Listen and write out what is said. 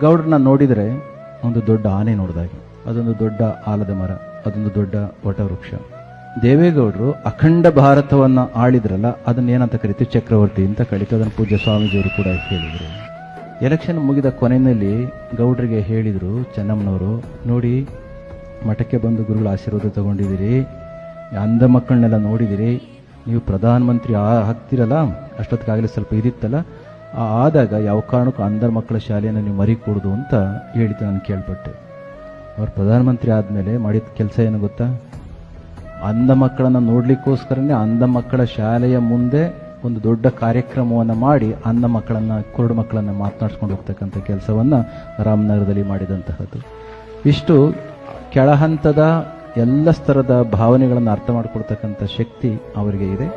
ಗೌಡ್ರನ್ನ ನೋಡಿದರೆ ಒಂದು ದೊಡ್ಡ ಆನೆ ನೋಡಿದಾಗೆ, ಅದೊಂದು ದೊಡ್ಡ ಆಲದ ಮರ, ಅದೊಂದು ದೊಡ್ಡ ವಟವೃಕ್ಷ. ದೇವೇಗೌಡರು ಅಖಂಡ ಭಾರತವನ್ನು ಆಳಿದ್ರಲ್ಲ, ಅದನ್ನ ಏನಂತ ಕರಿತೀವಿ, ಚಕ್ರವರ್ತಿ ಅಂತ ಕರೀತೀವಿ. ಅದನ್ನು ಪೂಜ್ಯ ಸ್ವಾಮೀಜಿಯವರು ಕೂಡ ಹೇಳಿದರು. ಎಲೆಕ್ಷನ್ ಮುಗಿದ ಕೊನೆಯಲ್ಲಿ ಗೌಡ್ರಿಗೆ ಹೇಳಿದರು ಚೆನ್ನಮ್ಮನವರು, ನೋಡಿ ಮಠಕ್ಕೆ ಬಂದು ಗುರುಗಳ ಆಶೀರ್ವಾದ ತಗೊಂಡಿದ್ದೀರಿ, ಅಂಧ ಮಕ್ಕಳನ್ನೆಲ್ಲ ನೋಡಿದಿರಿ, ನೀವು ಪ್ರಧಾನಮಂತ್ರಿ ಆಗ್ತಿರಲ್ಲ, ಅಷ್ಟೊತ್ತಿಗಾಗಲೇ ಸ್ವಲ್ಪ ಇದಿತ್ತಲ್ಲ, ಆದಾಗ ಯಾವ ಕಾರಣಕ್ಕೂ ಅಂಧ ಮಕ್ಕಳ ಶಾಲೆಯನ್ನು ನೀವು ಮರಿಕೊಡುದು ಅಂತ ಹೇಳಿದ್ದು ನಾನು ಕೇಳ್ಪಟ್ಟೆ. ಅವ್ರು ಪ್ರಧಾನಮಂತ್ರಿ ಆದಮೇಲೆ ಮಾಡಿದ ಕೆಲಸ ಏನು ಗೊತ್ತಾ, ಅಂಧ ಮಕ್ಕಳನ್ನು ನೋಡ್ಲಿಕ್ಕೋಸ್ಕರನೇ ಅಂಧ ಮಕ್ಕಳ ಶಾಲೆಯ ಮುಂದೆ ಒಂದು ದೊಡ್ಡ ಕಾರ್ಯಕ್ರಮವನ್ನು ಮಾಡಿ ಅಂಧ ಮಕ್ಕಳನ್ನ, ಕುರುಡು ಮಕ್ಕಳನ್ನ ಮಾತನಾಡ್ಸ್ಕೊಂಡು ಹೋಗ್ತಕ್ಕಂಥ ಕೆಲಸವನ್ನ ರಾಮನಗರದಲ್ಲಿ ಮಾಡಿದಂತಹದ್ದು. ಇಷ್ಟು ಕೆಳಹಂತದ ಎಲ್ಲ ಸ್ತರದ ಭಾವನೆಗಳನ್ನು ಅರ್ಥ ಮಾಡಿಕೊಳ್ತಕ್ಕಂಥ ಶಕ್ತಿ ಅವರಿಗೆ ಇದೆ.